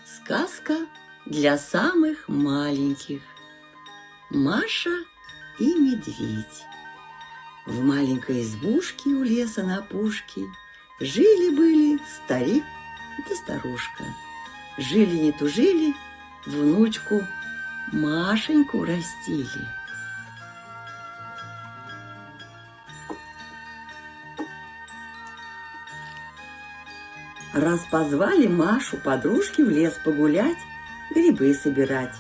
Сказка для самых маленьких. Маша и медведь. В маленькой избушке у леса на опушке жили-были старик да старушка. Жили не тужили, внучку Машеньку растили. Раз позвали Машу подружки в лес погулять, грибы собирать.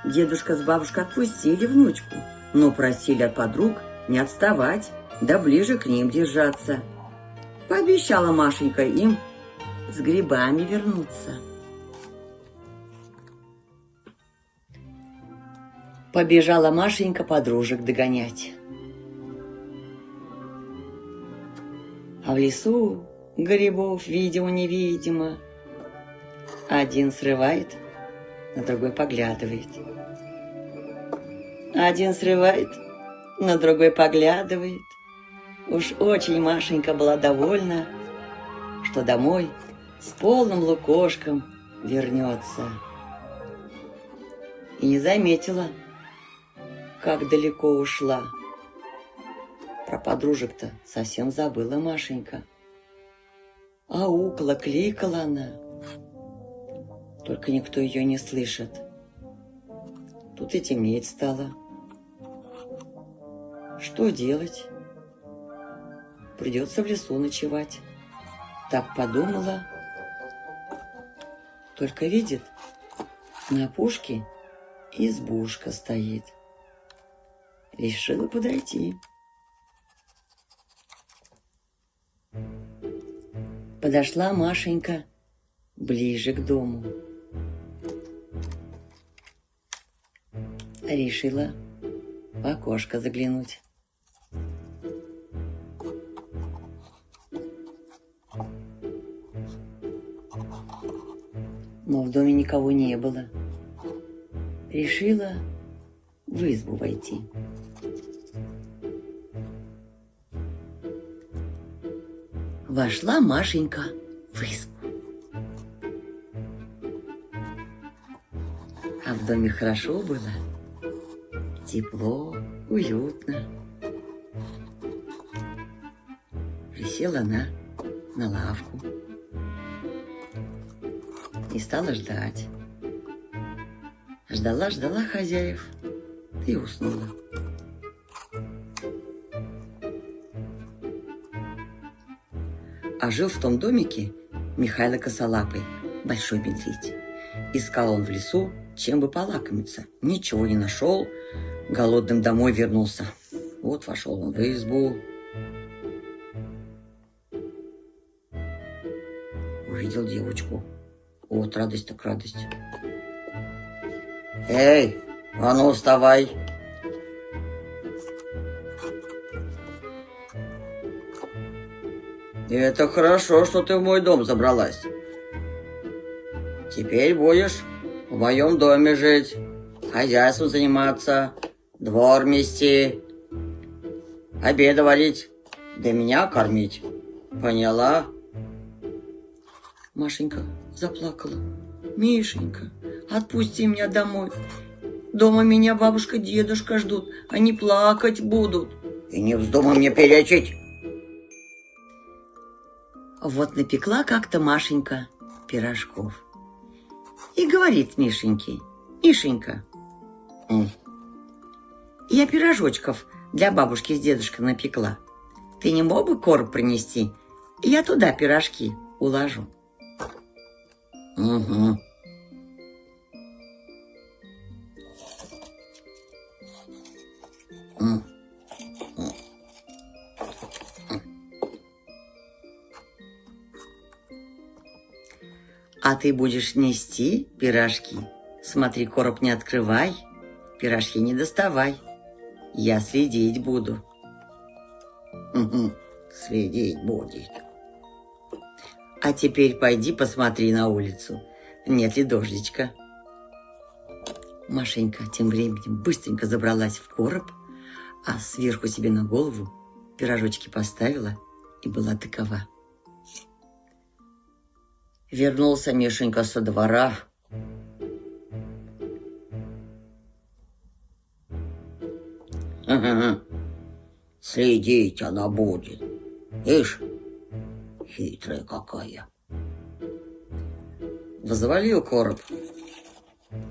Дедушка с бабушкой отпустили внучку, но просили от подруг не отставать, да ближе к ним держаться. Пообещала Машенька им с грибами вернуться. Побежала Машенька подружек догонять. А в лесу грибов видимо-невидимо. Один срывает, на другой поглядывает. Один срывает, на другой поглядывает. Уж очень Машенька была довольна, что домой с полным лукошком вернется. И не заметила, как далеко ушла. Про подружек-то совсем забыла Машенька. Аукала, кликала она. Только никто ее не слышит. Тут и темнеть стало. Что делать? Придется в лесу ночевать. Так подумала. Только видит, на опушке избушка стоит. Решила подойти. Подошла Машенька ближе к дому. Решила в окошко заглянуть. Но в доме никого не было. Решила в избу войти. Вошла Машенька в избу. А в доме хорошо было. Тепло, уютно. Присела она на лавку и стала ждать. Ждала хозяев и уснула. А жил в том домике Михайло Косолапый, большой медведь. Искал он в лесу, чем бы полакомиться. Ничего не нашел, голодным домой вернулся. Вот вошел он в избу. Увидел девочку. Вот радость так радость. Эй, а ну вставай. Это хорошо, что ты в мой дом забралась. Теперь будешь в моем доме жить, хозяйством заниматься, двор мести, обеды варить, да меня кормить. Поняла? Машенька заплакала. Мишенька, отпусти меня домой. Дома меня бабушка, дедушка ждут, они плакать будут. И не вздумай мне перечить. Вот напекла как-то Машенька пирожков. И говорит Мишеньке: Мишенька, я пирожочков для бабушки с дедушкой напекла. Ты не мог бы короб принести? Я туда пирожки уложу. Угу. А ты будешь нести пирожки? Смотри, короб не открывай, пирожки не доставай. Я следить буду. Угу, следить будет. А теперь пойди посмотри на улицу, нет ли дождичка. Машенька тем временем быстренько забралась в короб, а сверху себе на голову пирожочки поставила и была такова. Вернулся Мишенька со двора. Следить она будет. Ишь, хитрая какая. Взвалил короб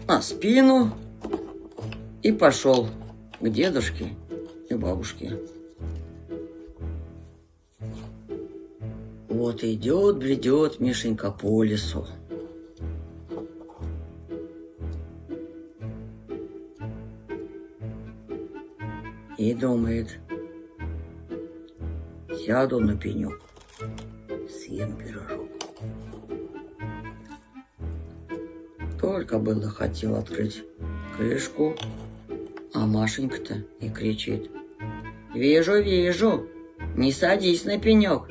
на спину и пошел к дедушке и бабушке. Вот идет, бредет Мишенька по лесу. И думает: сяду на пенек, съем пирожок. Только было хотел открыть крышку, а Машенька-то и кричит: вижу, вижу, не садись на пенек,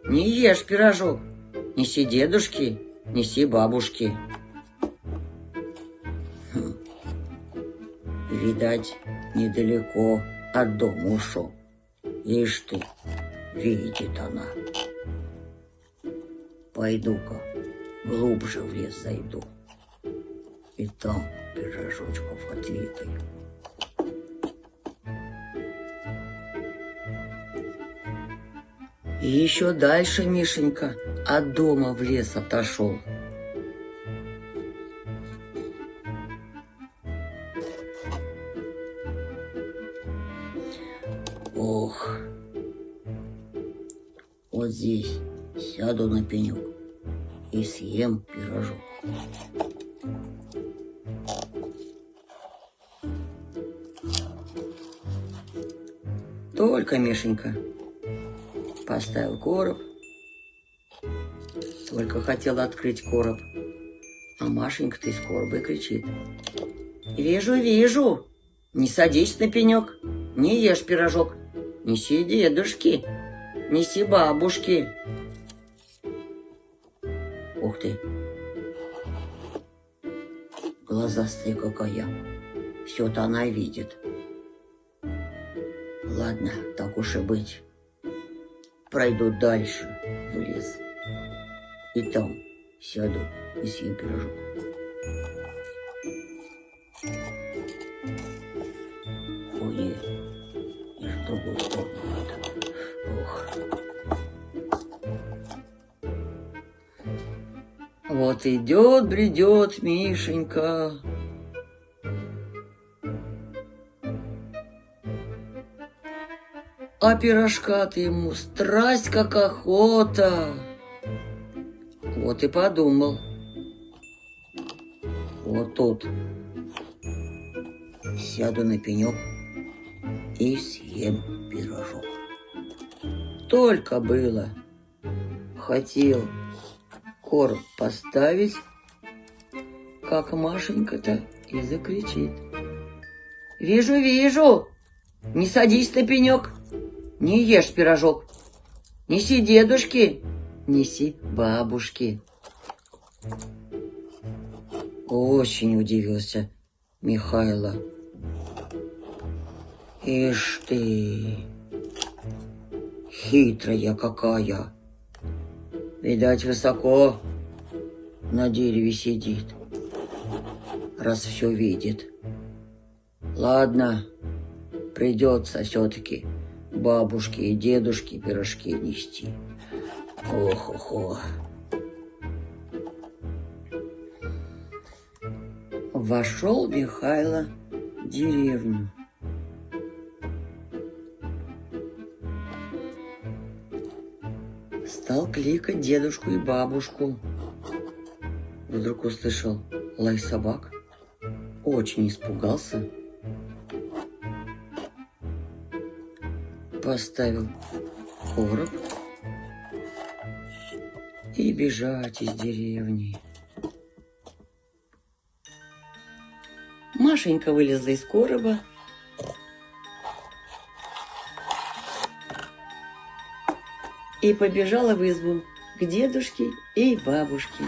не ешь пирожок, неси дедушке, неси бабушке. Видать, недалеко от дома ушел. Ишь ты, видит она. Пойду-ка глубже в лес зайду, и там пирожочков отведаю. И еще дальше Мишенька от дома в лес отошел. Ох, вот здесь сяду на пенек и съем пирожок. Только Мишенька поставил короб, только хотел открыть короб, а Машенька-то из короба и кричит: вижу, вижу, не садись на пенек, не ешь пирожок, неси дедушке, неси бабушке. Ух ты, глазастая какая, все-то она видит. Ладно, так уж и быть, пройду дальше в лес, и там сяду и съем пирожок. Ой, нет, и в другую сторону надо. Ох. Вот идет, бредет Мишенька. А пирожка-то ему страсть как охота. Вот и подумал: вот тут сяду на пенек и съем пирожок. Только было хотел короб поставить, как Машенька-то и закричит: вижу, вижу, не садись на пенек, не ешь пирожок, неси дедушке, неси бабушке. Очень удивился Михайло. Ишь ты, хитрая какая. Видать, высоко на дереве сидит, раз все видит. Ладно, придется все-таки бабушке и дедушке пирожки нести. Ох-охо. Вошел Михайло в деревню. Стал кликать дедушку и бабушку. Вдруг услышал лай собак. Очень испугался. Поставил короб и бежать из деревни. Машенька вылезла из короба и побежала в избу к дедушке и бабушке.